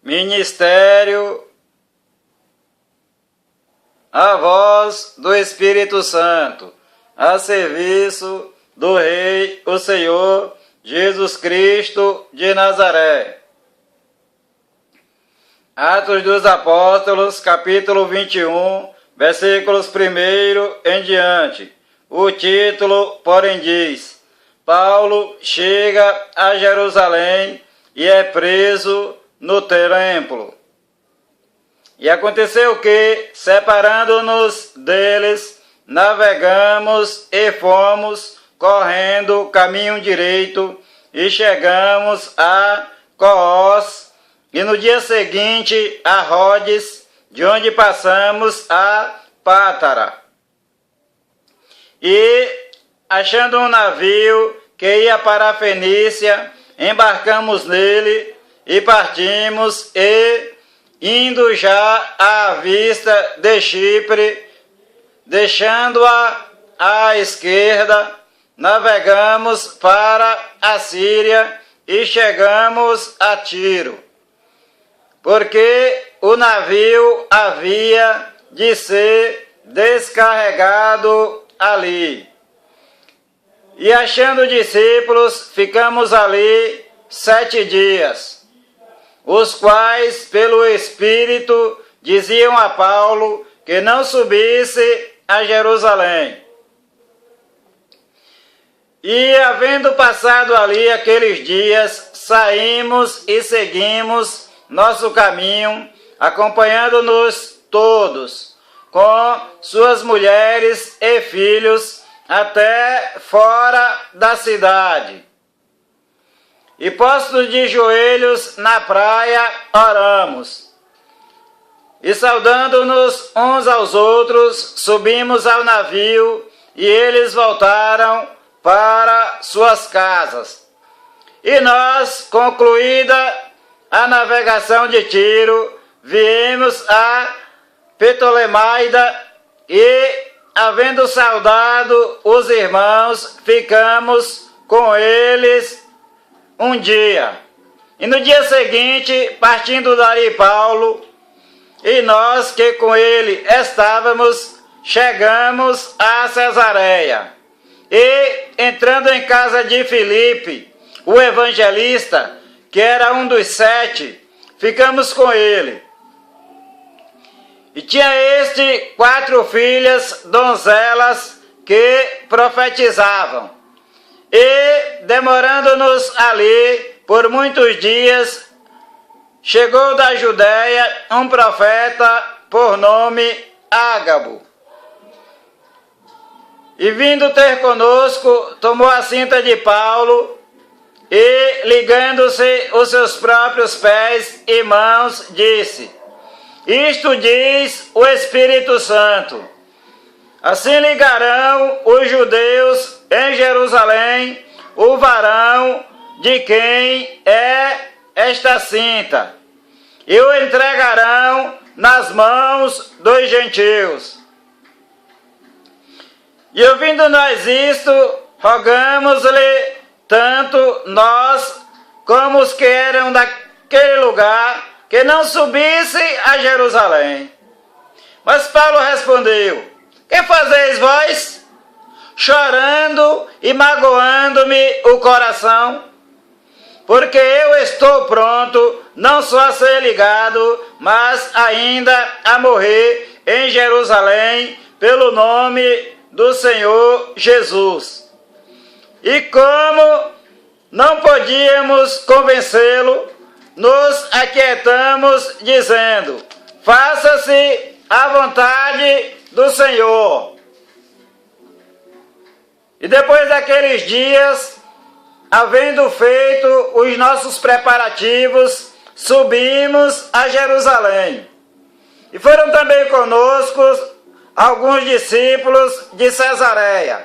ministério, a voz do Espírito Santo, a serviço do Rei, o Senhor Jesus Cristo de Nazaré. Atos dos Apóstolos, capítulo 21, versículos 1 em diante. O título, porém, diz: Paulo chega a Jerusalém e é preso no templo. E aconteceu que, separando-nos deles, navegamos e fomos correndo caminho direito e chegamos a Coos, e no dia seguinte a Rhodes, de onde passamos a Pátara. E, achando um navio que ia para a Fenícia, embarcamos nele e partimos, e, indo já à vista de Chipre, deixando-a à esquerda, navegamos para a Síria e chegamos a Tiro, porque o navio havia de ser descarregado ali. E achando discípulos, ficamos ali 7 dias, os quais, pelo Espírito, diziam a Paulo que não subisse a Jerusalém. E, havendo passado ali aqueles dias, saímos e seguimos nosso caminho, acompanhando-nos todos, com suas mulheres e filhos, até fora da cidade. E, postos de joelhos na praia, oramos. E, saudando-nos uns aos outros, subimos ao navio, e eles voltaram para suas casas. E nós, concluída a navegação de Tiro, viemos a Ptolemaida e, havendo saudado os irmãos, ficamos com eles um dia. E no dia seguinte, partindo dali Paulo, e nós que com ele estávamos, chegamos a Cesareia. E, entrando em casa de Filipe, o evangelista, que era um dos 7, ficamos com ele. E tinha este 4 filhas donzelas que profetizavam. E, demorando-nos ali por muitos dias, chegou da Judéia um profeta por nome Ágabo. E, vindo ter conosco, tomou a cinta de Paulo e, ligando-se os seus próprios pés e mãos, disse: Isto diz o Espírito Santo: Assim ligarão os judeus em Jerusalém o varão de quem é esta cinta, e o entregarão nas mãos dos gentios. E, ouvindo nós isto, rogamos-lhe, tanto nós como os que eram daquele lugar, que não subisse a Jerusalém. Mas Paulo respondeu: Que fazeis vós, chorando e magoando-me o coração? Porque eu estou pronto, não só a ser ligado, mas ainda a morrer em Jerusalém, pelo nome do Senhor Jesus. E como não podíamos convencê-lo, nos aquietamos, dizendo: Faça-se a vontade do Senhor. E depois daqueles dias, havendo feito os nossos preparativos, subimos a Jerusalém. E foram também conosco alguns discípulos de Cesareia,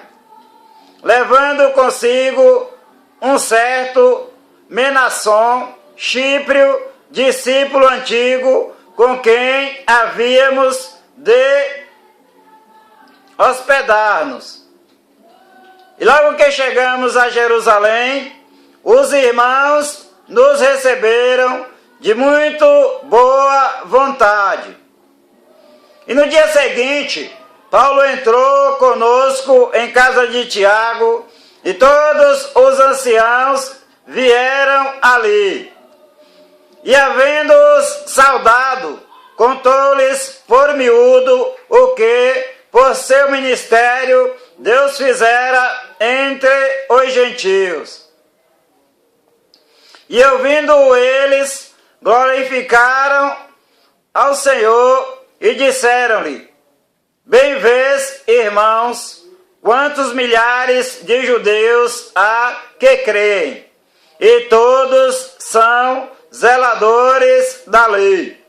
levando consigo um certo Menasson, Chiprio, discípulo antigo, com quem havíamos de hospedar-nos. E logo que chegamos a Jerusalém, os irmãos nos receberam de muito boa vontade. E no dia seguinte, Paulo entrou conosco em casa de Tiago, e todos os anciãos vieram ali. E havendo-os saudado, contou-lhes por miúdo o que, por seu ministério, Deus fizera entre os gentios. E ouvindo eles, glorificaram ao Senhor e disseram-lhe: Bem vês, irmãos, quantos milhares de judeus há que creem, e todos são zeladores da lei.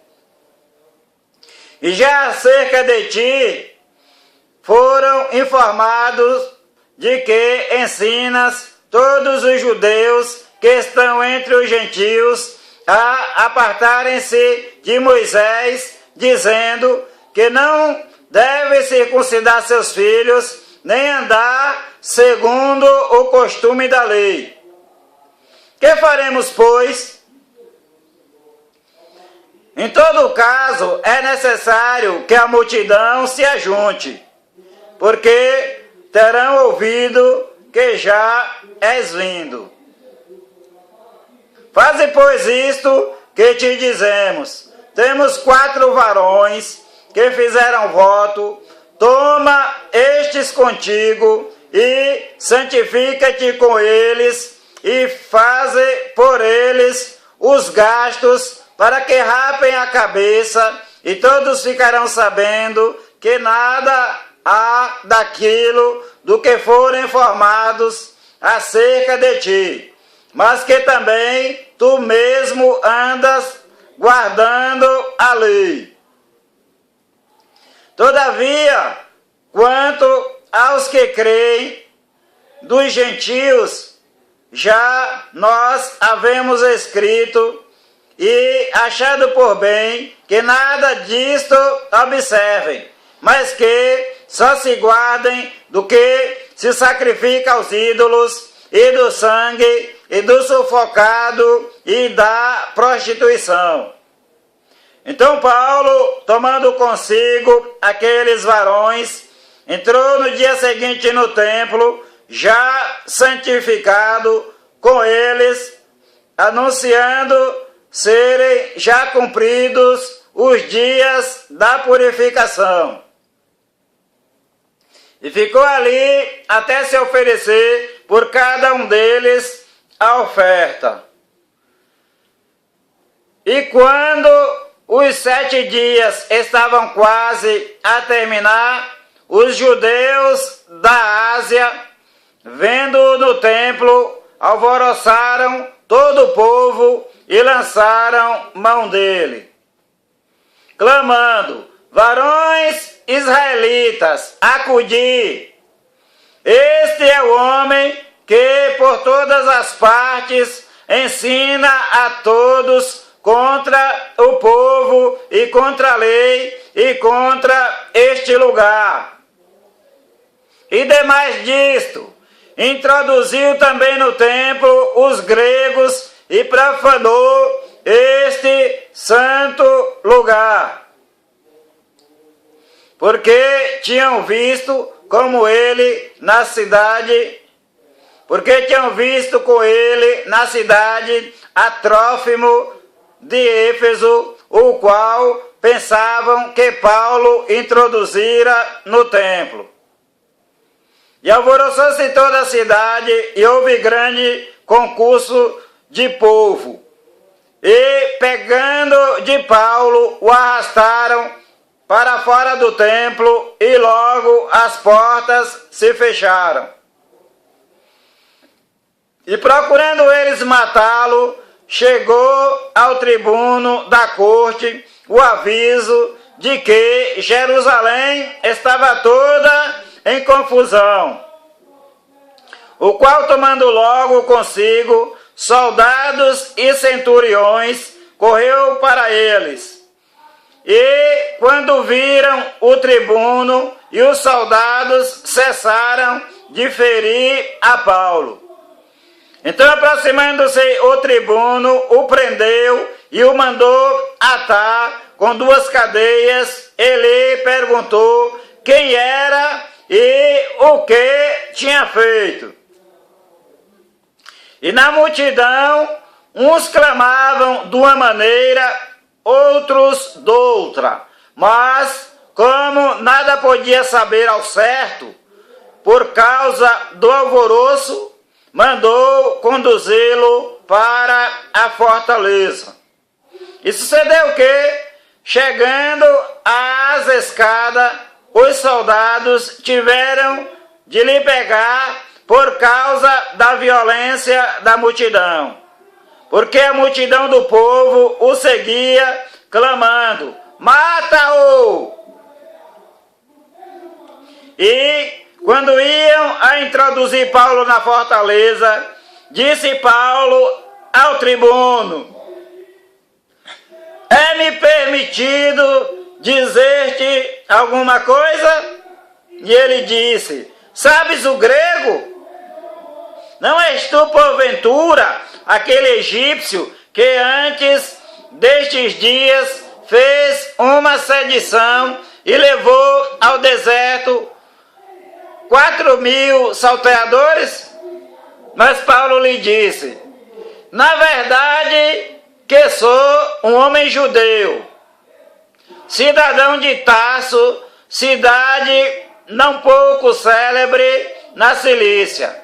E já acerca de ti foram informados de que ensinas todos os judeus que estão entre os gentios a apartarem-se de Moisés, dizendo que não devem circuncidar seus filhos, nem andar segundo o costume da lei. Que faremos, pois? Em todo caso, é necessário que a multidão se ajunte, porque terão ouvido que já és vindo. Faze, pois, isto que te dizemos. Temos 4 varões que fizeram voto. Toma estes contigo e santifica-te com eles, e faze por eles os gastos, para que rapem a cabeça, e todos ficarão sabendo que nada há daquilo do que foram informados acerca de ti, mas que também tu mesmo andas guardando a lei. Todavia, quanto aos que creem dos gentios, já nós havemos escrito e achado por bem que nada disto observem, mas que só se guardem do que se sacrifica aos ídolos, e do sangue, e do sufocado, e da prostituição. Então Paulo, tomando consigo aqueles varões, entrou no dia seguinte no templo, já santificado com eles, anunciando serem já cumpridos os dias da purificação. E ficou ali até se oferecer por cada um deles a oferta. E quando os 7 dias estavam quase a terminar, os judeus da Ásia, vendo-o no templo, alvoroçaram todo o povo e lançaram mão dele, clamando: Varões israelitas, acudi! Este é o homem que por todas as partes ensina a todos contra o povo e contra a lei e contra este lugar. E demais disto, introduziu também no templo os gregos e profanou este santo lugar, porque tinham visto como ele na cidade, a Trófimo de Éfeso, o qual pensavam que Paulo introduzira no templo. E alvoroçou-se toda a cidade, e houve grande concurso de povo. E, pegando de Paulo, o arrastaram para fora do templo, e logo as portas se fecharam. E procurando eles matá-lo, chegou ao tribuno da corte o aviso de que Jerusalém estava toda em confusão, o qual, tomando logo consigo soldados e centuriões, correu para eles. E quando viram o tribuno e os soldados, cessaram de ferir a Paulo. Então, aproximando-se o tribuno, o prendeu e o mandou atar com 2 cadeias. Ele perguntou quem era e o que tinha feito. E na multidão, uns clamavam de uma maneira, outros de outra. Mas, como nada podia saber ao certo, por causa do alvoroço, mandou conduzi-lo para a fortaleza. E sucedeu que, chegando às escadas, os soldados tiveram de lhe pegar por causa da violência da multidão. Porque a multidão do povo o seguia, clamando: mata-o! E, quando iam a introduzir Paulo na fortaleza, disse Paulo ao tribuno: é-me permitido dizer-te alguma coisa? E ele disse: sabes o grego? Não és tu, porventura, aquele egípcio que antes destes dias fez uma sedição e levou ao deserto 4.000 salteadores? Mas Paulo lhe disse: na verdade que sou um homem judeu, cidadão de Tarso, cidade não pouco célebre na Cilícia.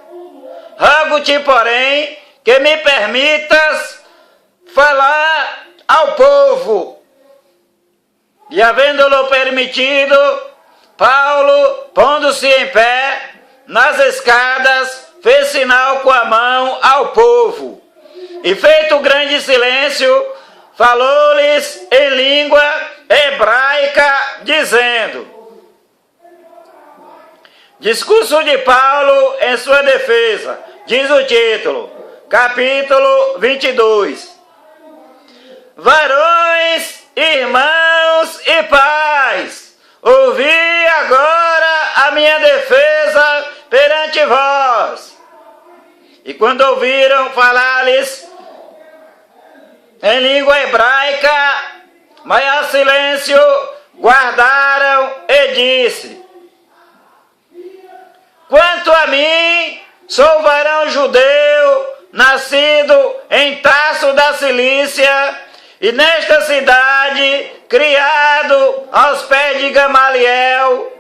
Rogo-te, porém, que me permitas falar ao povo. E havendo-lo permitido, Paulo, pondo-se em pé nas escadas, fez sinal com a mão ao povo. E feito grande silêncio, falou-lhes em língua hebraica, dizendo: discurso de Paulo em sua defesa, diz o título, capítulo 22. Varões, irmãos e pais, ouvi agora a minha defesa perante vós. E quando ouviram falar-lhes em língua hebraica, maior silêncio guardaram e disse: quanto a mim, sou varão judeu, nascido em Tarso da Cilícia, e nesta cidade, criado aos pés de Gamaliel,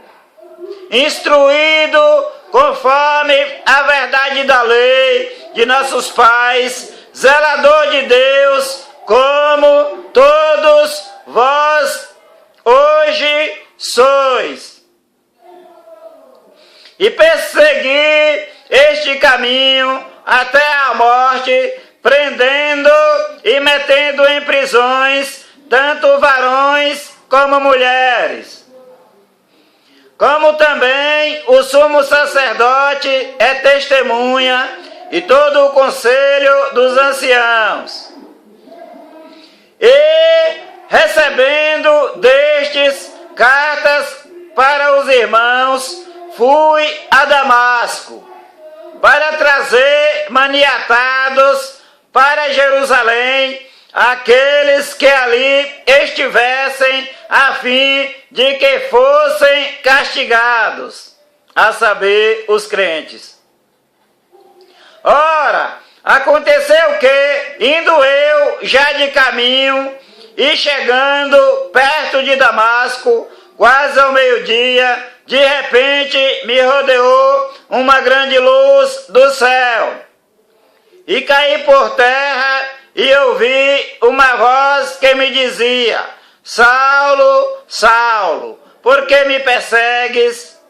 instruído conforme a verdade da lei de nossos pais, zelador de Deus, como todos vós hoje sois. E persegui este caminho até a morte, prendendo e metendo em prisões tanto varões como mulheres. Como também o sumo sacerdote é testemunha e todo o conselho dos anciãos. E recebendo destes cartas para os irmãos, fui a Damasco, para trazer maniatados para Jerusalém aqueles que ali estivessem, a fim de que fossem castigados, a saber, os crentes. Ora, aconteceu que, indo eu já de caminho e chegando perto de Damasco, quase ao meio-dia, de repente me rodeou uma grande luz do céu. E caí por terra e ouvi uma voz que me dizia: Saulo, Saulo, por que me persegues?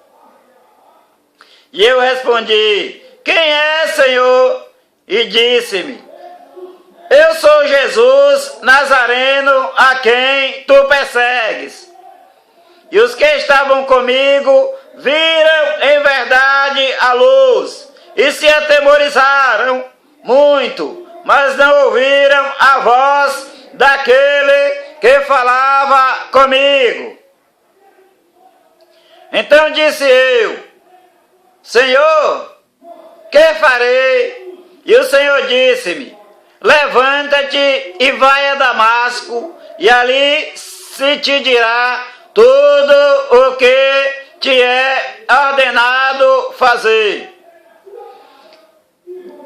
E eu respondi: quem é, Senhor? E disse-me: eu sou Jesus Nazareno, a quem tu persegues. E os que estavam comigo viram em verdade a luz e se atemorizaram muito, mas não ouviram a voz daquele que falava comigo. Então disse eu: Senhor, que farei? E o Senhor disse-me: levanta-te e vai a Damasco, e ali se te dirá tudo o que te é ordenado fazer.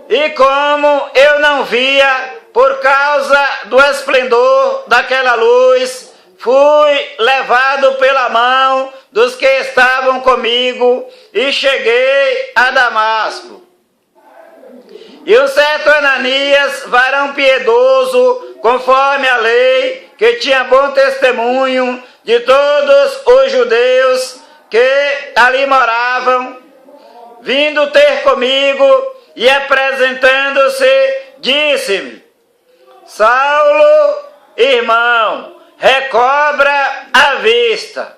E como eu não via por causa do esplendor daquela luz, fui levado pela mão dos que estavam comigo e cheguei a Damasco. E um certo Ananias, varão piedoso, conforme a lei, que tinha bom testemunho de todos os judeus que ali moravam, vindo ter comigo e apresentando-se, disse-me: Saulo, irmão, recobra a vista.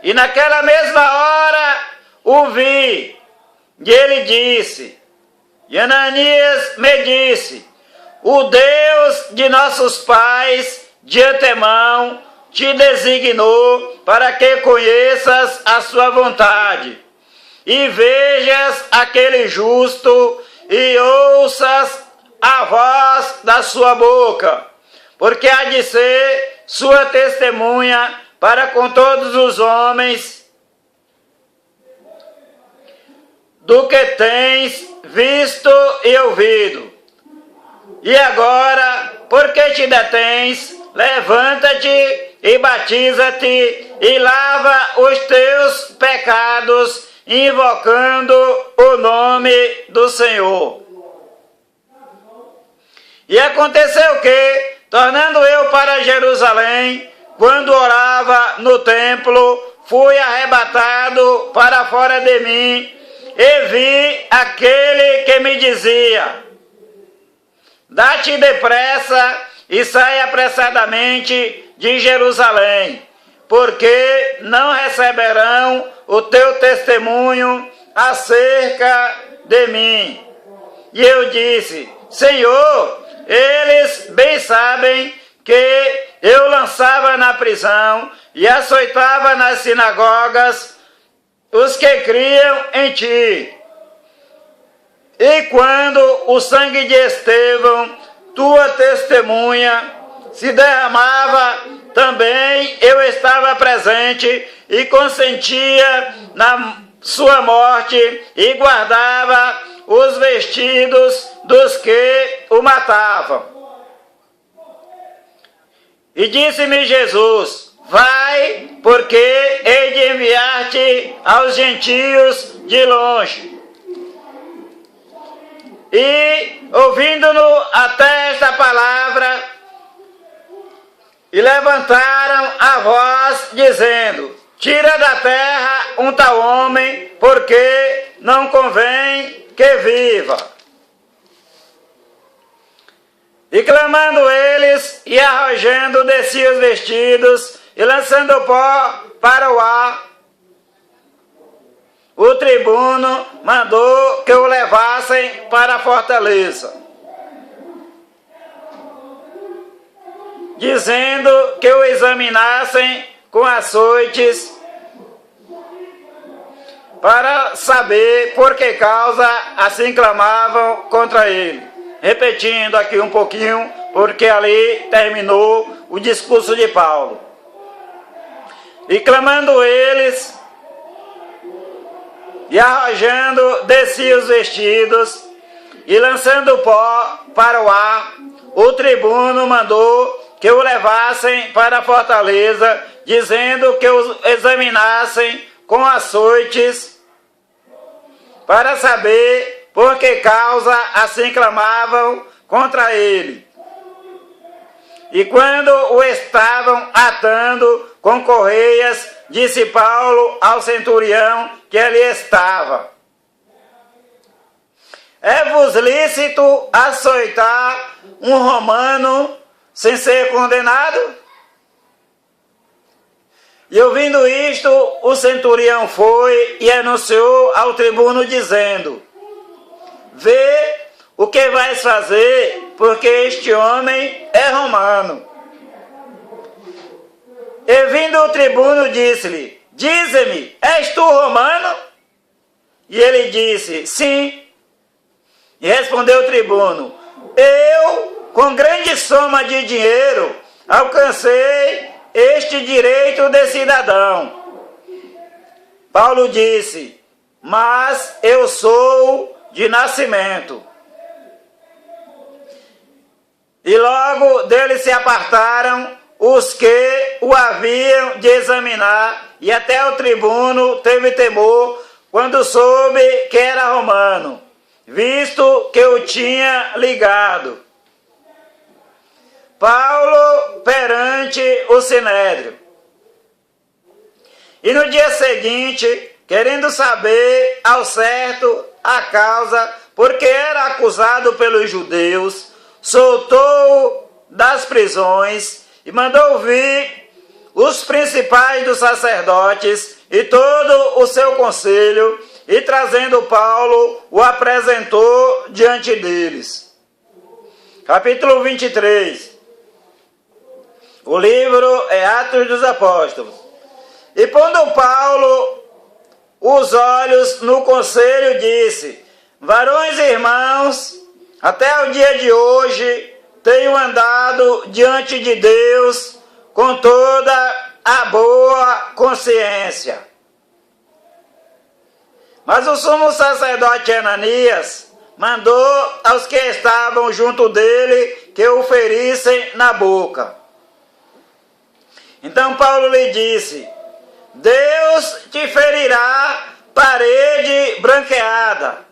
E naquela mesma hora o vi, e ele disse, e Ananias me disse: o Deus de nossos pais de antemão te designou para que conheças a sua vontade e vejas aquele justo e ouças a voz da sua boca, porque há de ser sua testemunha para com todos os homens do que tens visto e ouvido. E agora, por que te detens? Levanta-te e batiza-te e lava os teus pecados, invocando o nome do Senhor. E aconteceu que, tornando eu para Jerusalém, quando orava no templo, fui arrebatado para fora de mim e vi aquele que me dizia: dá-te depressa e sai apressadamente de Jerusalém, porque não receberão o teu testemunho acerca de mim. E eu disse: Senhor, eles bem sabem que eu lançava na prisão e açoitava nas sinagogas os que criam em ti. E quando o sangue de Estevão, tua testemunha, se derramava, também eu estava presente e consentia na sua morte e guardava os vestidos dos que o matavam. E disse-me Jesus: vai, porque hei de enviar-te aos gentios de longe. E, ouvindo-no até esta palavra, e levantaram a voz, dizendo: tira da terra um tal homem, porque não convém que viva. E clamando eles, e arrojando de si os vestidos, e lançando pó para o ar, o tribuno mandou que o levassem para a fortaleza, dizendo que o examinassem com açoites, para saber por que causa assim clamavam contra ele. Repetindo aqui um pouquinho, porque ali terminou o discurso de Paulo. E clamando eles, e arrojando de si os vestidos, e lançando pó para o ar, o tribuno mandou que o levassem para a fortaleza, dizendo que o examinassem com açoites, para saber por que causa assim clamavam contra ele. E quando o estavam atando com correias, disse Paulo ao centurião que ali estava: é-vos lícito açoitar um romano sem ser condenado? E ouvindo isto, o centurião foi e anunciou ao tribuno, dizendo: vê o que vais fazer, porque este homem é romano. E vindo o tribuno, disse-lhe: dize-me, és tu romano? E ele disse: sim. E respondeu o tribuno: eu com grande soma de dinheiro, alcancei este direito de cidadão. Paulo disse: mas eu sou de nascimento. E logo dele se apartaram os que o haviam de examinar, e até o tribuno teve temor quando soube que era romano, visto que o tinha ligado. Paulo perante o sinédrio. E no dia seguinte, querendo saber ao certo a causa porque era acusado pelos judeus, soltou das prisões e mandou vir os principais dos sacerdotes e todo o seu conselho, e trazendo Paulo, o apresentou diante deles. Capítulo 23. O livro é Atos dos Apóstolos. E pondo Paulo os olhos no conselho, disse: varões e irmãos, até o dia de hoje tenho andado diante de Deus com toda a boa consciência. Mas o sumo sacerdote Ananias mandou aos que estavam junto dele que o ferissem na boca. Então Paulo lhe disse: Deus te ferirá parede branqueada.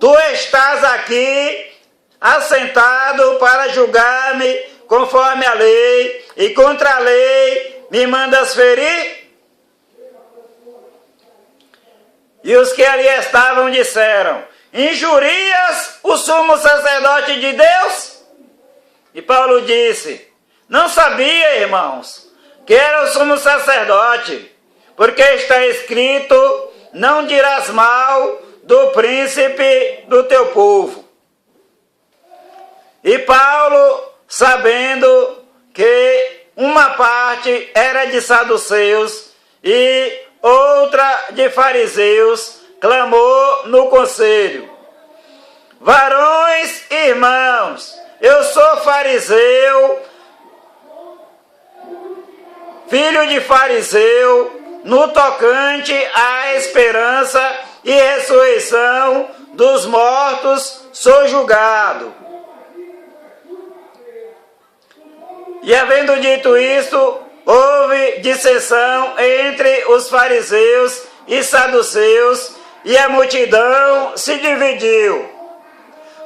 Tu estás aqui assentado para julgar-me conforme a lei, e contra a lei me mandas ferir? E os que ali estavam disseram: injurias o sumo sacerdote de Deus? E Paulo disse: não sabia, irmãos, que era o sumo sacerdote, porque está escrito: não dirás mal do príncipe do teu povo. E Paulo, sabendo que uma parte era de saduceus e outra de fariseus, clamou no conselho: varões e irmãos, eu sou fariseu, filho de fariseu, no tocante à esperança e ressurreição dos mortos sou julgado. E havendo dito isto, houve dissensão entre os fariseus e saduceus, e a multidão se dividiu.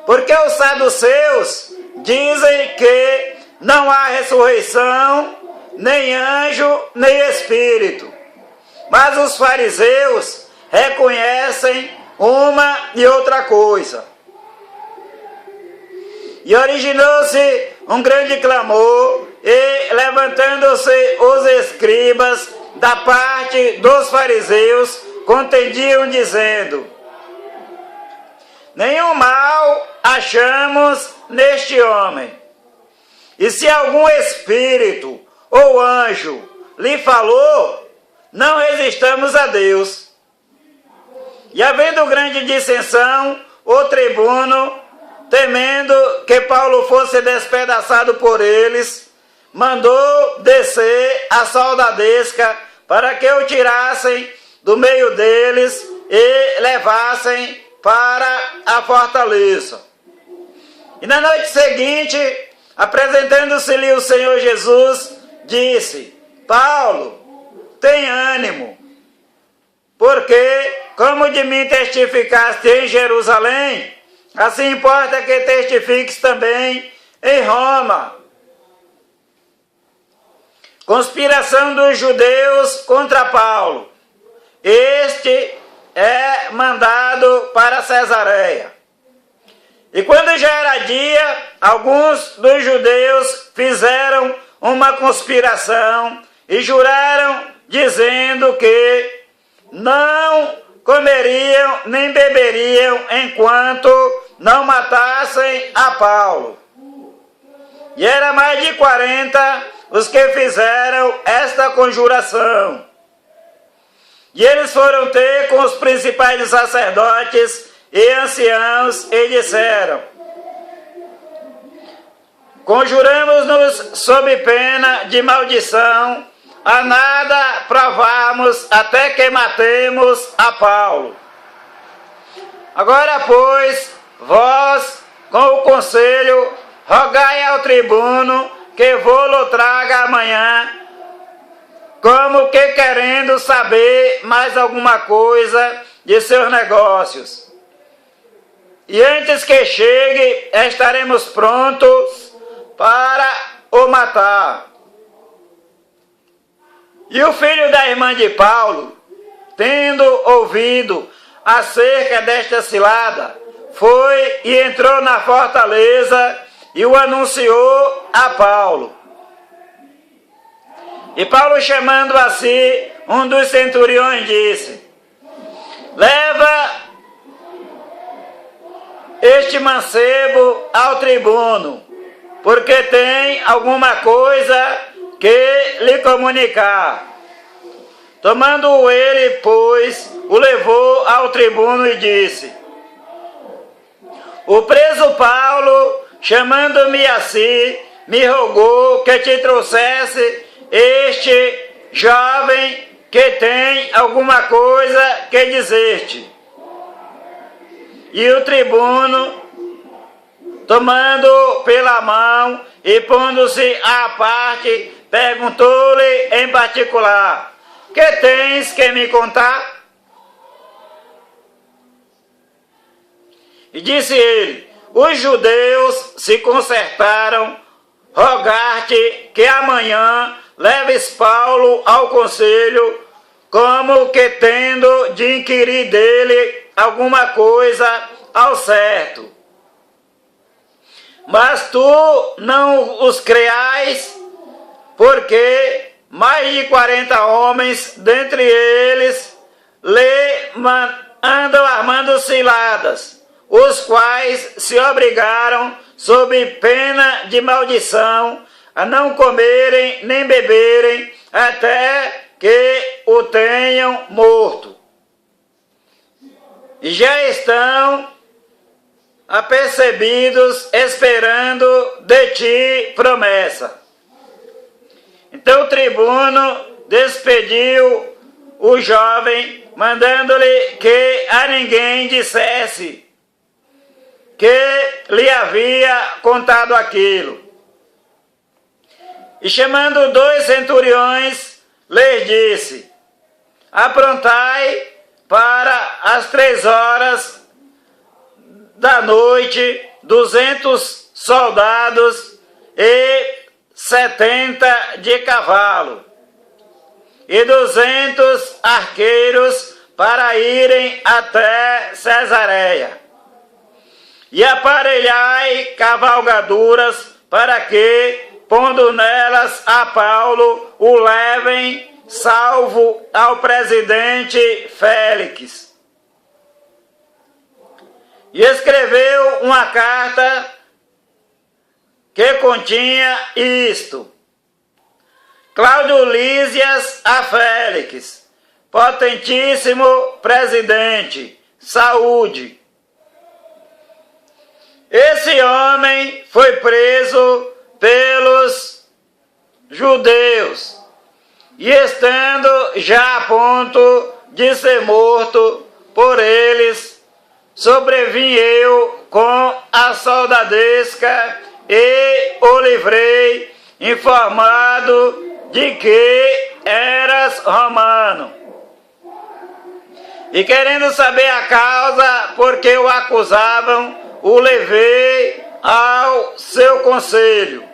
Porque os saduceus dizem que não há ressurreição, nem anjo, nem espírito. Mas os fariseus reconhecem uma e outra coisa. E originou-se um grande clamor, e levantando-se os escribas da parte dos fariseus, contendiam dizendo: nenhum mal achamos neste homem. E se algum espírito ou anjo lhe falou, não resistamos a Deus. E havendo grande dissensão, o tribuno, temendo que Paulo fosse despedaçado por eles, mandou descer a soldadesca para que o tirassem do meio deles e levassem para a fortaleza. E na noite seguinte, apresentando-se-lhe o Senhor Jesus, disse: Paulo, tem ânimo, porque como de mim testificaste em Jerusalém, assim importa que testifiques também em Roma. Conspiração dos judeus contra Paulo. Este é mandado para Cesareia. E quando já era dia, alguns dos judeus fizeram uma conspiração e juraram, dizendo que não comeriam nem beberiam enquanto não matassem a Paulo. E era mais de 40 os que fizeram esta conjuração. E eles foram ter com os principais sacerdotes e anciãos e disseram: conjuramos-nos sob pena de maldição, a nada provarmos até que matemos a Paulo. Agora, pois, vós, com o conselho, rogai ao tribuno que vô-lo traga amanhã, como que querendo saber mais alguma coisa de seus negócios. E antes que chegue, estaremos prontos para o matar. E o filho da irmã de Paulo, tendo ouvido acerca desta cilada, foi e entrou na fortaleza e o anunciou a Paulo. E Paulo, chamando a si um dos centuriões, disse: leva este mancebo ao tribuno, porque tem alguma coisa que lhe comunicar. Tomando ele, pois, o levou ao tribuno e disse: o preso Paulo, chamando-me a si, me rogou que te trouxesse este jovem que tem alguma coisa que dizer-te. E o tribuno, tomando pela mão e pondo-se à parte, perguntou-lhe em particular: que tens que me contar? E disse ele: os judeus se concertaram rogar-te que amanhã leves Paulo ao conselho, como que tendo de inquirir dele alguma coisa ao certo. Mas tu não os creais, porque mais de 40 homens, dentre eles, lhe andam armando ciladas, os quais se obrigaram, sob pena de maldição, a não comerem nem beberem, até que o tenham morto. E já estão apercebidos, esperando de ti promessa. Então o tribuno despediu o jovem, mandando-lhe que a ninguém dissesse que lhe havia contado aquilo. E chamando 2 centuriões, lhes disse: aprontai para as 3 horas da noite 200 soldados e 70 de cavalo, e 200 arqueiros para irem até Cesareia. E aparelhai cavalgaduras para que, pondo nelas a Paulo, o levem salvo ao presidente Félix. E escreveu uma carta que continha isto: Cláudio Lísias a Félix, potentíssimo presidente, saúde. Esse homem foi preso pelos judeus, e estando já a ponto de ser morto por eles, sobrevim eu com a soldadesca e o livrei, informado de que eras romano. E querendo saber a causa por que o acusavam, o levei ao seu conselho.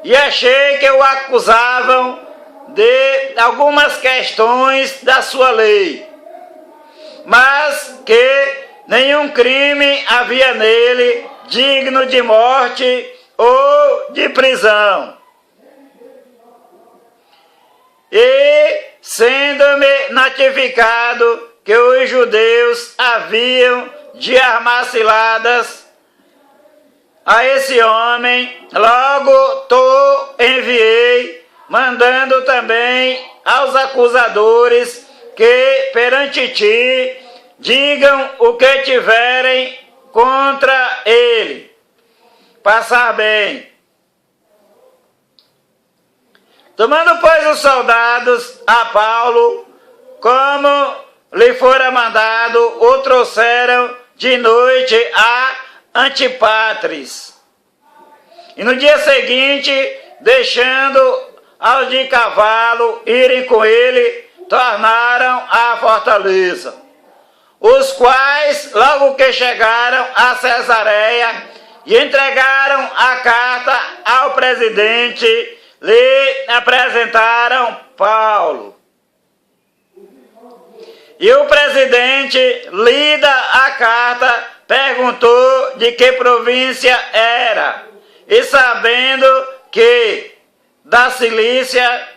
E achei que o acusavam de algumas questões da sua lei, mas que nenhum crime havia nele digno de morte ou de prisão. E, sendo-me notificado que os judeus haviam de armar ciladas a esse homem, logo enviei, mandando também aos acusadores que perante ti digam o que tiverem contra ele, passar bem, Tomando, pois, os soldados a Paulo, como lhe fora mandado, o trouxeram de noite a Antipatris. E no dia seguinte, deixando aos de cavalo irem com ele, tornaram à fortaleza. Os quais, logo que chegaram a Cesareia e entregaram a carta ao presidente, lhe apresentaram Paulo. E o presidente, lida a carta, perguntou de que província era, e sabendo que da Cilícia,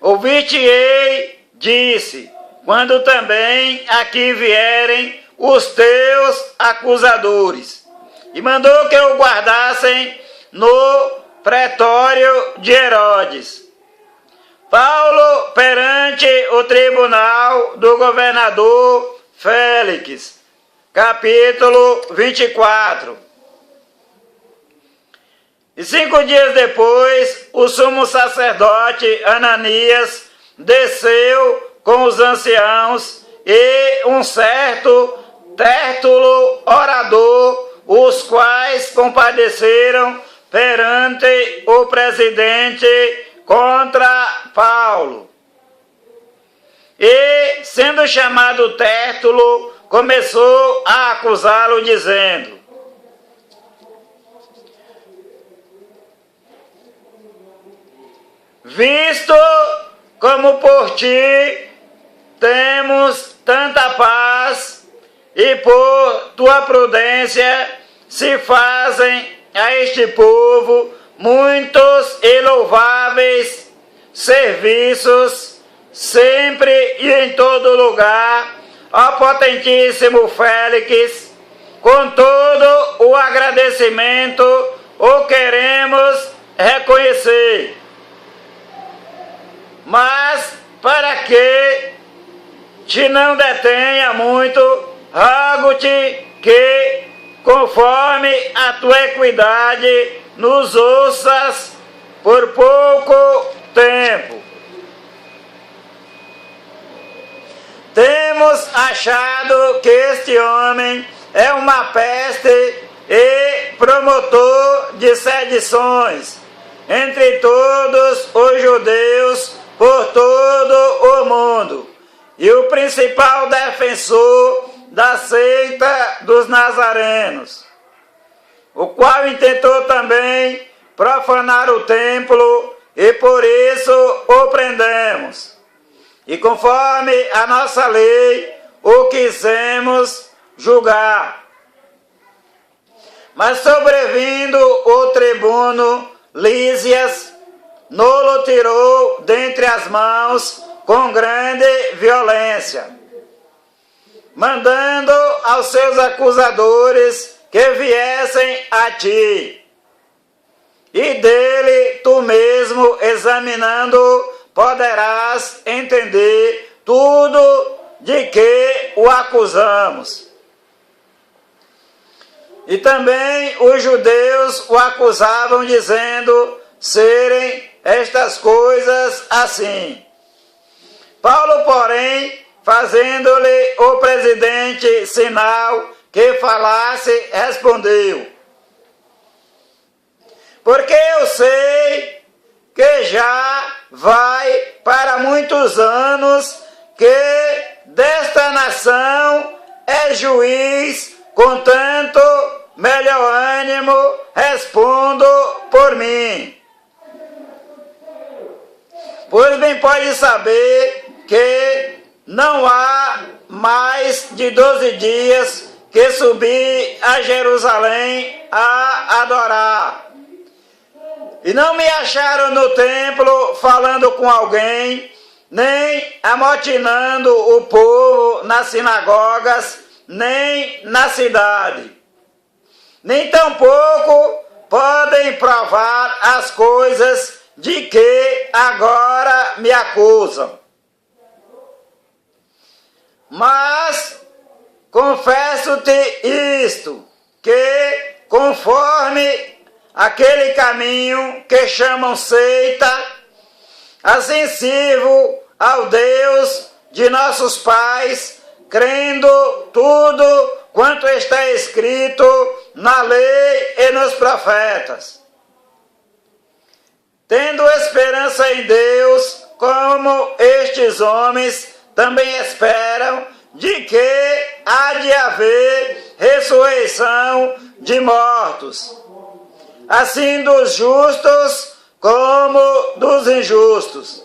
ouvir-te-ei, disse, quando também aqui vierem os teus acusadores. E mandou que o guardassem no pretório de Herodes. Paulo perante o tribunal do governador Félix, capítulo 24. E 5 dias depois, o sumo sacerdote Ananias desceu com os anciãos e um certo Tértulo orador, os quais compadeceram perante o presidente contra Paulo. E, sendo chamado Tértulo, começou a acusá-lo, dizendo: visto como por ti temos tanta paz, e por tua prudência se fazem a este povo muitos e louváveis serviços, sempre e em todo lugar, ó potentíssimo Félix, com todo o agradecimento o queremos reconhecer. Mas para que te não detenha muito, rogo-te que, conforme a tua equidade, nos ouças por pouco tempo. Temos achado que este homem é uma peste e promotor de sedições entre todos os judeus por todo o mundo, e o principal defensor da seita dos nazarenos, o qual intentou também profanar o templo, e por isso o prendemos. E conforme a nossa lei, o quisemos julgar. Mas sobrevindo o tribuno Lísias, nolo tirou dentre as mãos com grande violência, mandando aos seus acusadores que viessem a ti. E dele tu mesmo, examinando, poderás entender tudo de que o acusamos. E também os judeus o acusavam, dizendo serem estas coisas assim. Paulo, porém, fazendo-lhe o presidente sinal que falasse, respondeu: porque eu sei que já vai para muitos anos que desta nação é juiz, com tanto melhor ânimo respondo por mim. Pois bem pode saber que não há mais de 12 dias que subi a Jerusalém a adorar. E não me acharam no templo falando com alguém, nem amotinando o povo nas sinagogas, nem na cidade. Nem tampouco podem provar as coisas de que agora me acusam. Mas confesso-te isto, que conforme aquele caminho que chamam seita, assim sirvo ao Deus de nossos pais, crendo tudo quanto está escrito na lei e nos profetas. Tendo esperança em Deus, como estes homens também esperam, de que há de haver ressurreição de mortos, assim dos justos como dos injustos.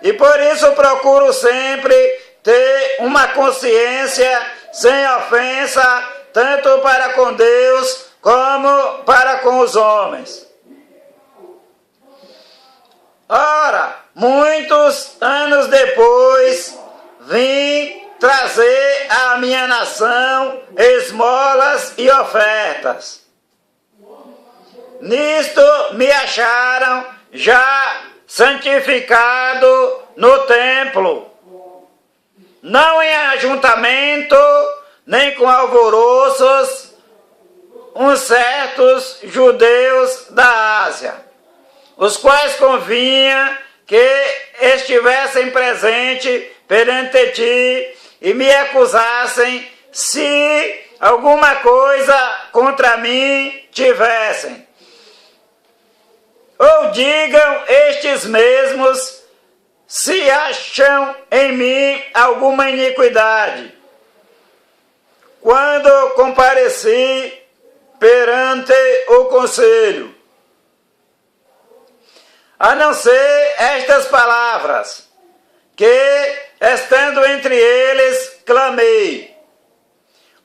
E por isso procuro sempre ter uma consciência sem ofensa, tanto para com Deus como para com os homens. Ora, muitos anos depois, vim trazer à minha nação esmolas e ofertas. Nisto me acharam já santificado no templo, não em ajuntamento, nem com alvoroços, uns certos judeus da Ásia, os quais convinha que estivessem presentes perante ti e me acusassem se alguma coisa contra mim tivessem. Ou digam estes mesmos se acham em mim alguma iniquidade, quando compareci perante o conselho, a não ser estas palavras, que, estando entre eles, clamei: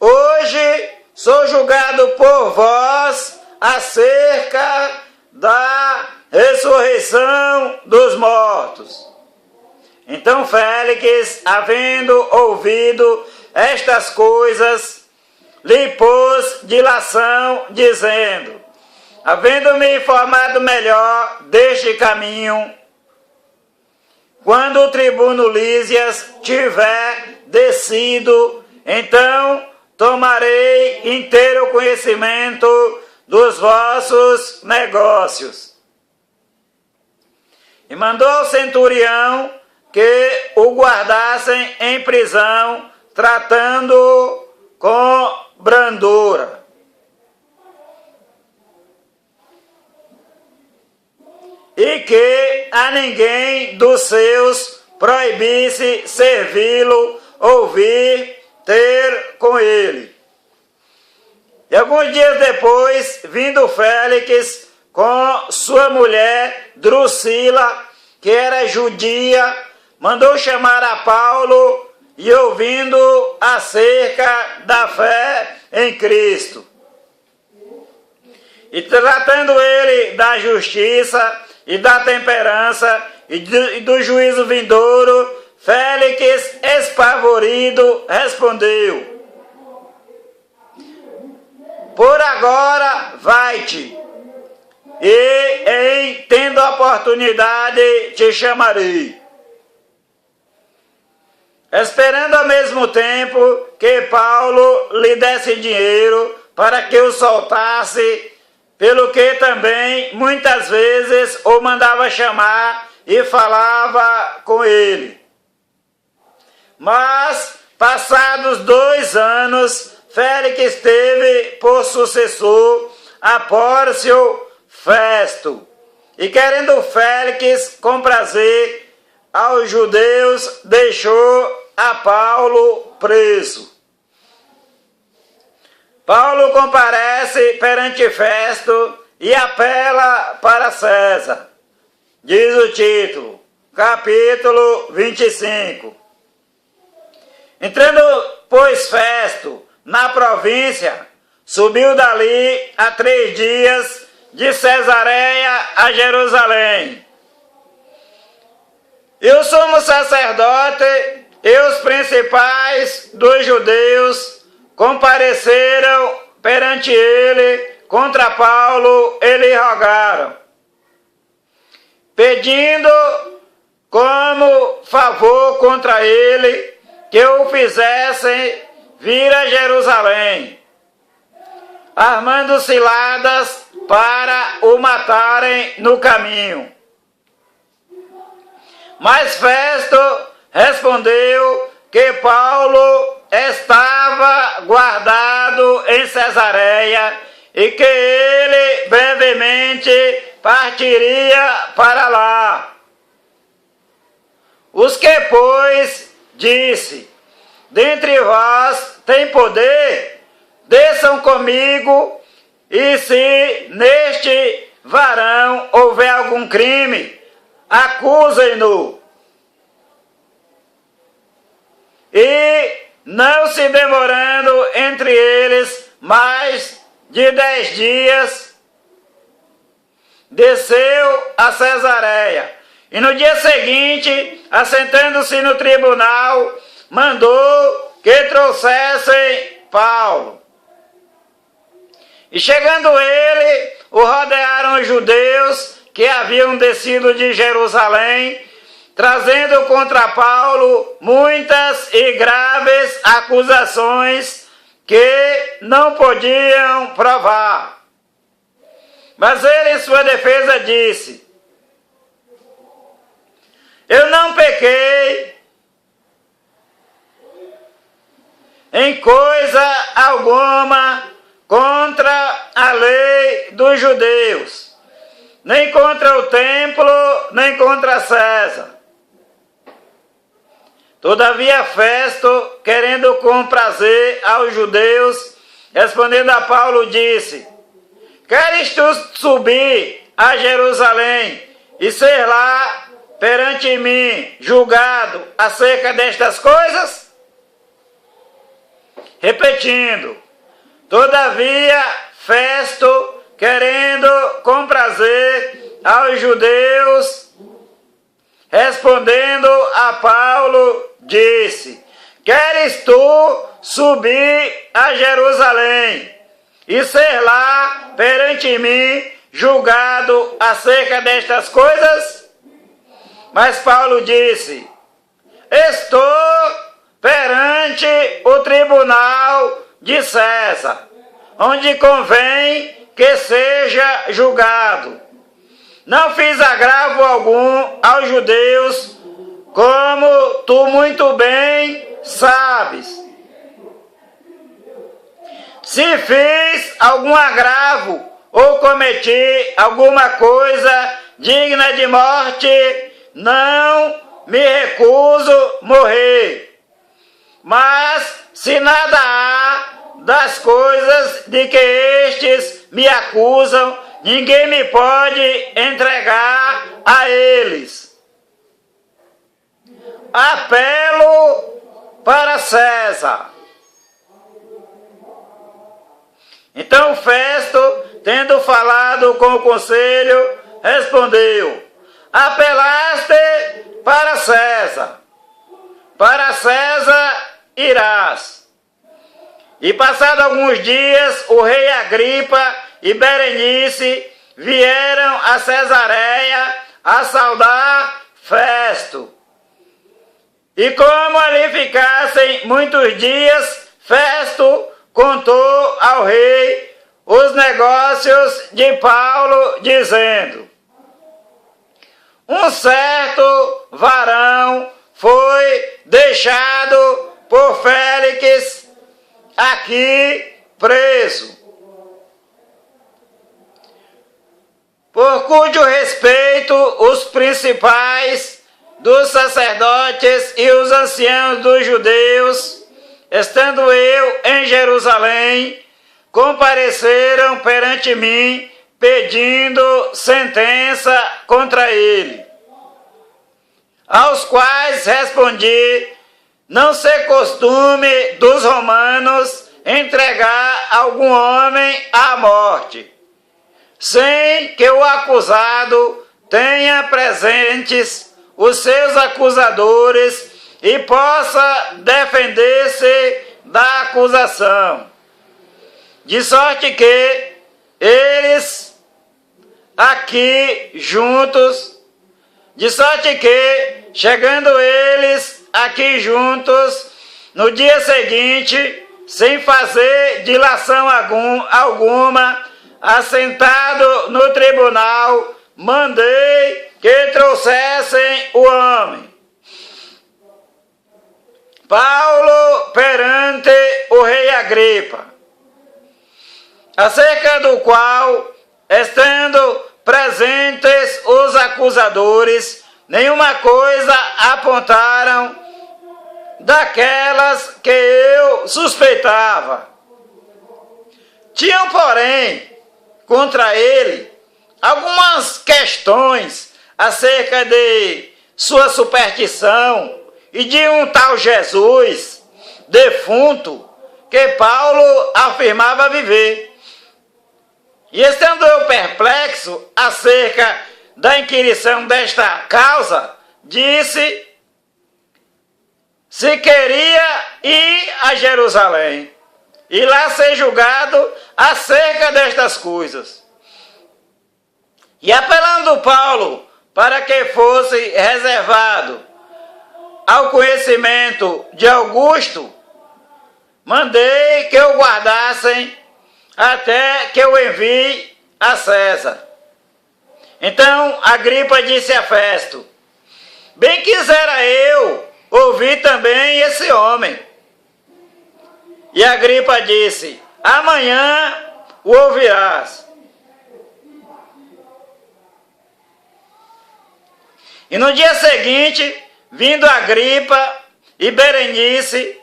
hoje sou julgado por vós acerca da ressurreição dos mortos. Então Félix, havendo ouvido estas coisas, lhe pôs dilação, dizendo: havendo-me informado melhor deste caminho, quando o tribuno Lísias tiver descido, então tomarei inteiro conhecimento dos vossos negócios. E mandou ao centurião que o guardassem em prisão, tratando com brandura. E que a ninguém dos seus proibisse servi-lo, ouvir, ter com ele. E alguns dias depois, vindo Félix com sua mulher Drusila, que era judia, mandou chamar a Paulo e ouvindo acerca da fé em Cristo. E tratando ele da justiça e da temperança e do juízo vindouro, Félix, espavorido, respondeu: por agora vai-te, e tendo oportunidade te chamarei. Esperando ao mesmo tempo que Paulo lhe desse dinheiro para que o soltasse, pelo que também muitas vezes o mandava chamar e falava com ele. Mas, passados 2 anos, Félix teve por sucessor a Pórcio Festo, e querendo Félix com prazer aos judeus, deixou a Paulo preso. Paulo comparece perante Festo e apela para César. Diz o título, capítulo 25. Entrando, pois, Festo na província, subiu dali a 3 dias de Cesareia a Jerusalém. E o sumo sacerdote e os principais dos judeus compareceram perante ele contra Paulo e lhe rogaram, pedindo como favor contra ele que o fizessem vir a Jerusalém, armando ciladas para o matarem no caminho. Mas Festo respondeu que Paulo estava guardado em Cesareia e que ele brevemente partiria para lá. Os que, pois, disse: dentre vós tem poder, desçam comigo, e se neste varão houver algum crime, acusem-no. E, não se demorando entre eles mais de 10 dias, desceu a Cesareia. E no dia seguinte, assentando-se no tribunal, mandou que trouxessem Paulo. E chegando ele, o rodearam os judeus que haviam descido de Jerusalém, trazendo contra Paulo muitas e graves acusações que não podiam provar. Mas ele, em sua defesa, disse: eu não pequei em coisa alguma contra a lei dos judeus, nem contra o templo, nem contra César. Todavia Festo, querendo comprazer aos judeus, respondendo a Paulo, disse: queres tu subir a Jerusalém e ser lá perante mim julgado acerca destas coisas? Repetindo, todavia Festo, querendo comprazer aos judeus, respondendo a Paulo, disse: queres tu subir a Jerusalém e ser lá perante mim julgado acerca destas coisas? Mas Paulo disse: estou perante o tribunal de César, onde convém que seja julgado. Não fiz agravo algum aos judeus, como tu muito bem sabes. Se fiz algum agravo ou cometi alguma coisa digna de morte, não me recuso morrer. Mas se nada há das coisas de que estes me acusam, ninguém me pode entregar a eles. Apelo para César. Então Festo, tendo falado com o conselho, respondeu: apelaste para César irás. E passado alguns dias, o rei Agripa e Berenice vieram a Cesareia a saudar Festo. E como ali ficassem muitos dias, Festo contou ao rei os negócios de Paulo, dizendo: um certo varão foi deixado por Félix aqui preso, por cujo respeito os principais dos sacerdotes e os anciãos dos judeus, estando eu em Jerusalém, compareceram perante mim, pedindo sentença contra ele. Aos quais respondi: não ser costume dos romanos entregar algum homem à morte, sem que o acusado tenha presentes os seus acusadores e possa defender-se da acusação. De sorte que eles aqui juntos, chegando eles aqui juntos, no dia seguinte, sem fazer dilação alguma, assentado no tribunal, mandei que trouxessem o homem. Paulo perante o rei Agripa, acerca do qual, estando presentes os acusadores, nenhuma coisa apontaram daquelas que eu suspeitava. Tinham, porém, contra ele algumas questões acerca de sua superstição e de um tal Jesus defunto que Paulo afirmava viver. E estando eu perplexo acerca da inquirição desta causa, disse se queria ir a Jerusalém e lá ser julgado acerca destas coisas. E apelando Paulo para que fosse reservado ao conhecimento de Augusto, mandei que o guardassem até que eu envie a César. Então Agripa disse a Festo: bem quisera eu ouvir também esse homem. E Agripa disse: amanhã o ouvirás. E no dia seguinte, vindo Agripa e Berenice,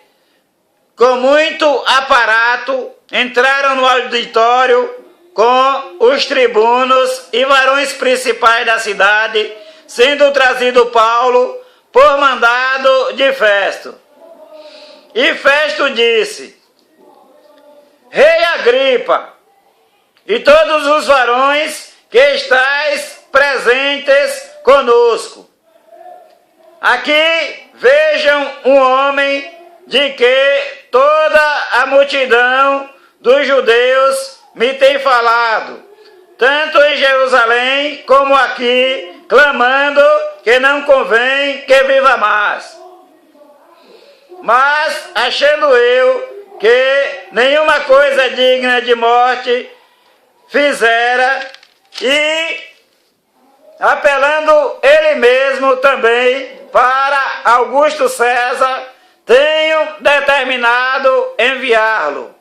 com muito aparato, entraram no auditório com os tribunos e varões principais da cidade, sendo trazido Paulo por mandado de Festo. E Festo disse: Rei Agripa, e todos os varões que estáis presentes conosco, aqui vejam um homem de que toda a multidão dos judeus me tem falado, tanto em Jerusalém como aqui, clamando que não convém que viva mais. Mas, achando eu que nenhuma coisa digna de morte fizera, e apelando ele mesmo também para Augusto César, tenho determinado enviá-lo,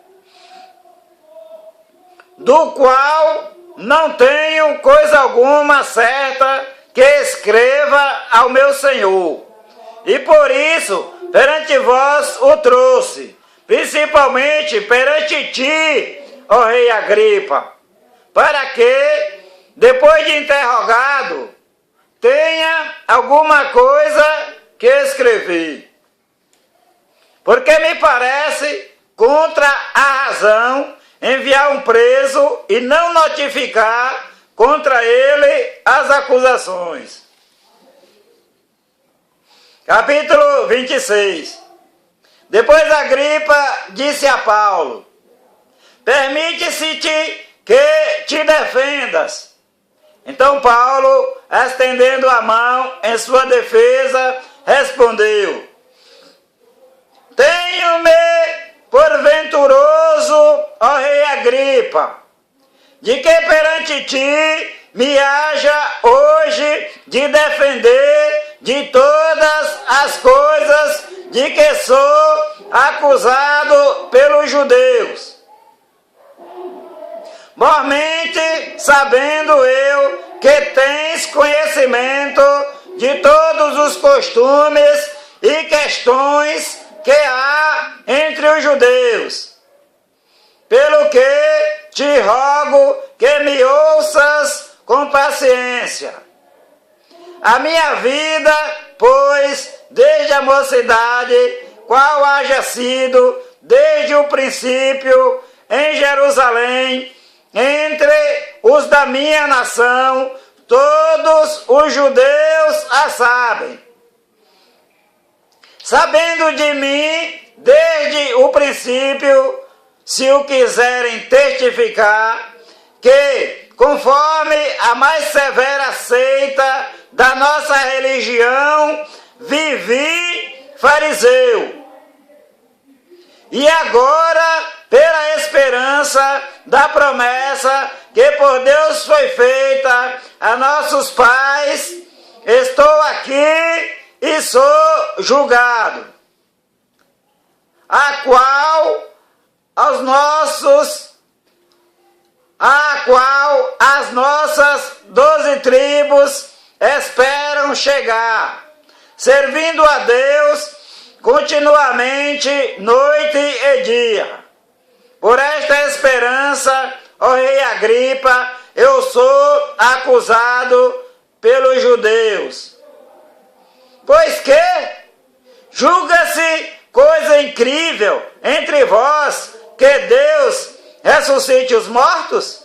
do qual não tenho coisa alguma certa que escreva ao meu Senhor. E por isso, perante vós o trouxe, principalmente perante ti, ó rei Agripa, para que, depois de interrogado, tenha alguma coisa que escrever. Porque me parece contra a razão enviar um preso e não notificar contra ele as acusações. Capítulo 26. Depois Agripa disse a Paulo: permite-se-te que te defendas. Então Paulo, estendendo a mão em sua defesa, respondeu: tenho-me por venturoso, ó rei Agripa, de que perante ti me haja hoje de defender de todas as coisas de que sou acusado pelos judeus. Mormente sabendo eu que tens conhecimento de todos os costumes e questões que há entre os judeus, pelo que te rogo que me ouças com paciência. A minha vida, pois, desde a mocidade, qual haja sido desde o princípio em Jerusalém, entre os da minha nação, todos os judeus a sabem, sabendo de mim desde o princípio, se o quiserem testificar, que, conforme a mais severa seita da nossa religião, vivi fariseu. E agora, pela esperança da promessa que por Deus foi feita a nossos pais, estou aqui e sou julgado, a qual as nossas 12 tribos esperam chegar, servindo a Deus continuamente, noite e dia. Por esta esperança, ó rei Agripa, eu sou acusado pelos judeus. Pois que julga-se coisa incrível entre vós que Deus ressuscite os mortos?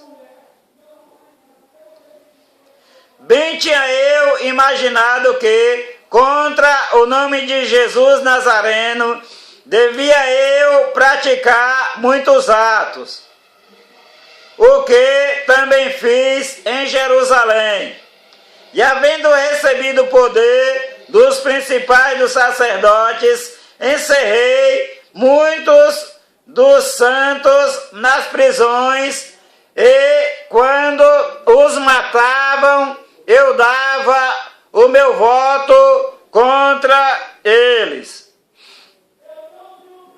Bem tinha eu imaginado que, contra o nome de Jesus Nazareno, devia eu praticar muitos atos, o que também fiz em Jerusalém. E havendo recebido o poder dos principais dos sacerdotes, encerrei muitos dos santos nas prisões, e quando os matavam, eu dava o meu voto contra eles.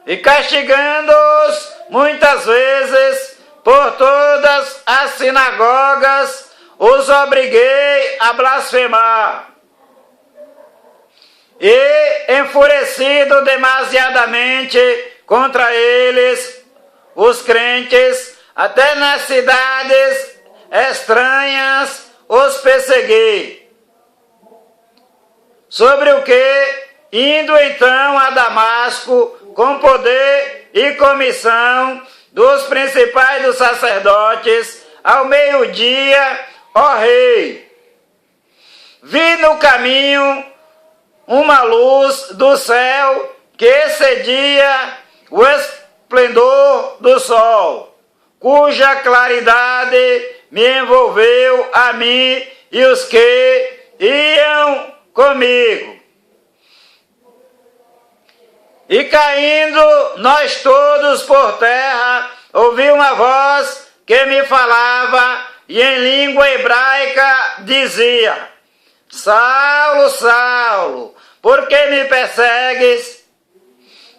E castigando-os muitas vezes por todas as sinagogas, os obriguei a blasfemar. E, enfurecido demasiadamente contra eles, os crentes, até nas cidades estranhas, os persegui. Sobre o que, indo então a Damasco, com poder e comissão dos principais dos sacerdotes, ao meio-dia, ó rei, vi no caminho uma luz do céu que excedia o esplendor do sol, cuja claridade me envolveu a mim e os que iam comigo. E caindo nós todos por terra, ouvi uma voz que me falava e em língua hebraica dizia: Saulo, Saulo, por que me persegues?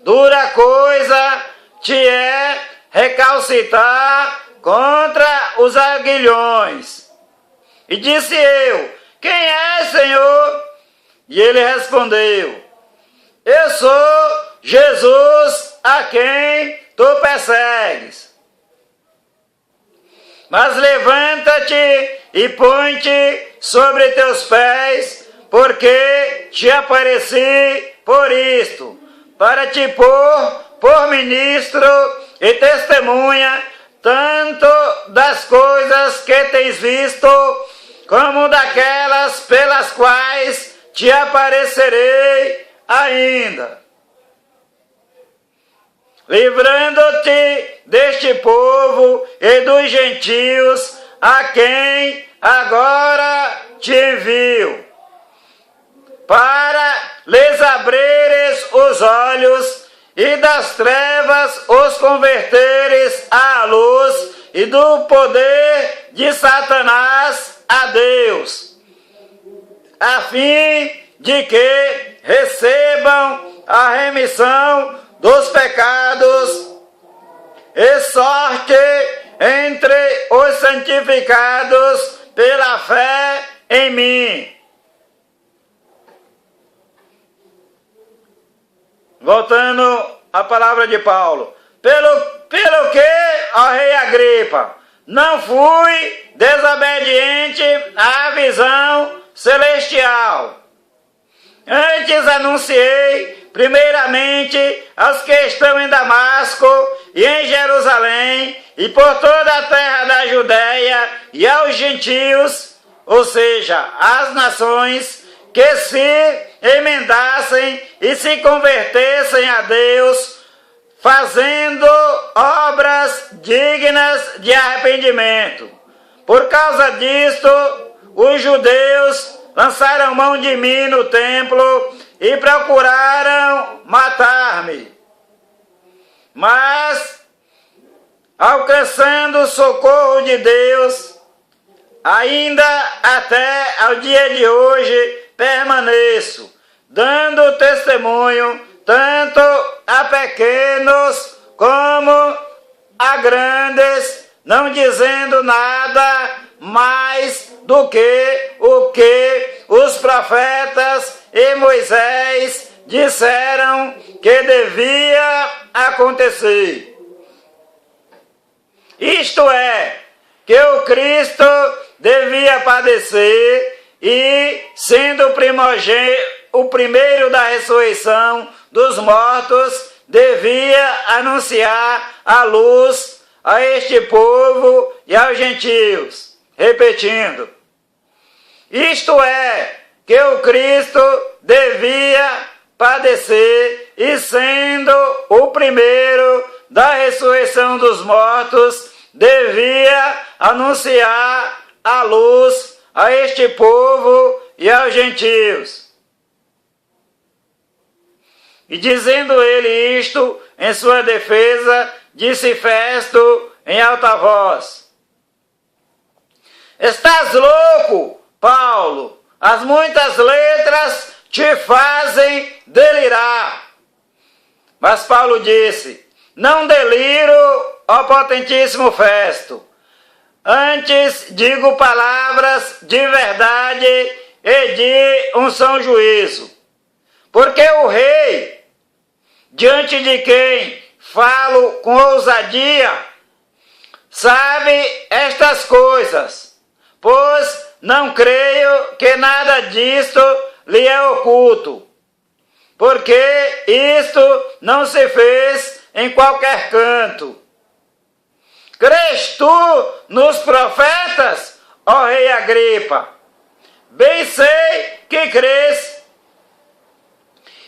Dura coisa te é recalcitrar contra os aguilhões. E disse eu: Quem é, Senhor? E ele respondeu: Eu sou Jesus a quem tu persegues. Mas levanta-te e põe-te sobre teus pés, porque te apareci por isto, para te pôr por ministro e testemunha, tanto das coisas que tens visto, como daquelas pelas quais te aparecerei ainda, livrando-te deste povo e dos gentios, a quem agora te envio, para lhes abrires os olhos e das trevas os converteres à luz e do poder de Satanás a Deus, a fim de que recebam a remissão dos pecados e sorte entre os santificados pela fé em mim. Voltando à palavra de Paulo. Pelo que, ó rei Agripa, não fui desobediente à visão celestial. Antes anunciei primeiramente aos que estão em Damasco e em Jerusalém e por toda a terra da Judéia e aos gentios, ou seja, às nações, que se emendassem e se convertessem a Deus, fazendo obras dignas de arrependimento. Por causa disto, os judeus lançaram mão de mim no templo e procuraram matar-me. Mas alcançando o socorro de Deus, ainda até ao dia de hoje permaneço, dando testemunho tanto a pequenos como a grandes, não dizendo nada mais do que o que os profetas e Moisés disseram que devia acontecer. Isto é, que o Cristo devia padecer e, sendo o primeiro da ressurreição dos mortos, devia anunciar a luz a este povo e aos gentios. Repetindo, isto é, que o Cristo devia padecer e, sendo o primeiro da ressurreição dos mortos, devia anunciar a luz a este povo e aos gentios. E dizendo ele isto, em sua defesa, disse Festo em alta voz: Estás louco, Paulo? As muitas letras te fazem delirar. Mas Paulo disse: Não deliro, ó potentíssimo Festo. Antes digo palavras de verdade e de um são juízo. Porque o rei, diante de quem falo com ousadia, sabe estas coisas, pois não creio que nada disto lhe é oculto, porque isto não se fez em qualquer canto. Crês tu nos profetas, ó rei Agripa? Bem sei que crês.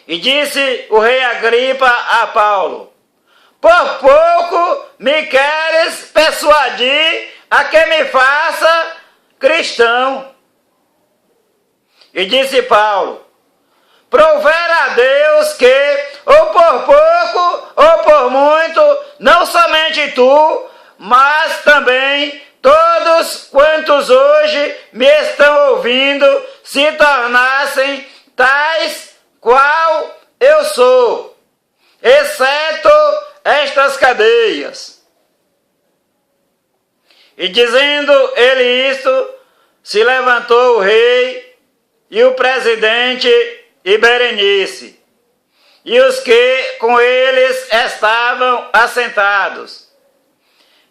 E disse o rei Agripa a Paulo: Por pouco me queres persuadir a que me faça cristão. E disse Paulo: Provera a Deus que, ou por pouco, ou por muito, não somente tu, mas também todos quantos hoje me estão ouvindo, se tornassem tais qual eu sou, exceto estas cadeias. E dizendo ele isto, se levantou o rei e o presidente e Berenice, e os que com eles estavam assentados.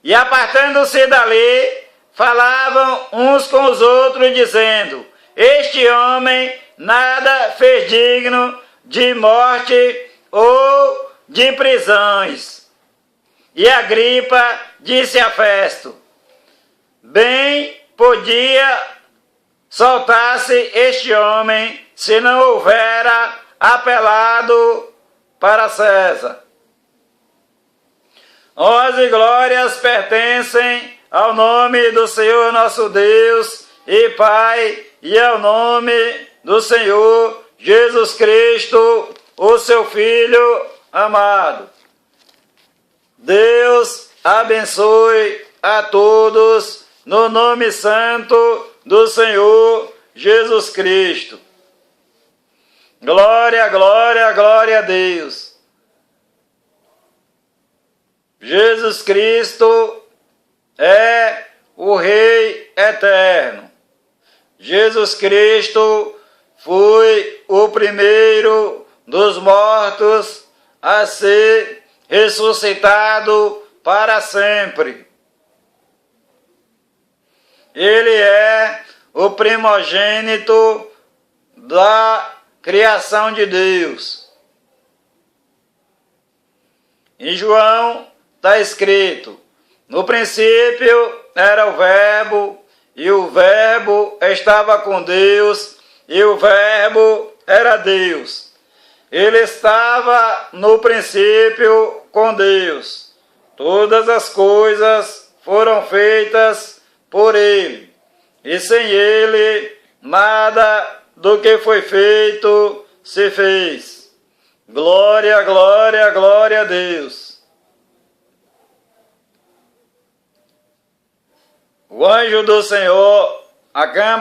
E apartando-se dali, falavam uns com os outros, dizendo: Este homem nada fez digno de morte ou de prisões. E Agripa disse a Festo: Bem podia soltar-se este homem, se não houvera apelado para César. Honras e glórias pertencem ao nome do Senhor nosso Deus e Pai, e ao nome do Senhor Jesus Cristo, o seu Filho amado. Deus abençoe a todos no nome santo do Senhor Jesus Cristo. Glória, glória, glória a Deus. Jesus Cristo é o Rei eterno. Jesus Cristo foi o primeiro dos mortos a ser ressuscitado para sempre. Ele é o primogênito da criação de Deus. Em João está escrito: no princípio era o Verbo, e o Verbo estava com Deus, e o Verbo era Deus. Ele estava no princípio com Deus. Todas as coisas foram feitas por Ele, e sem Ele nada do que foi feito se fez. Glória, glória, glória a Deus. O anjo do Senhor acampa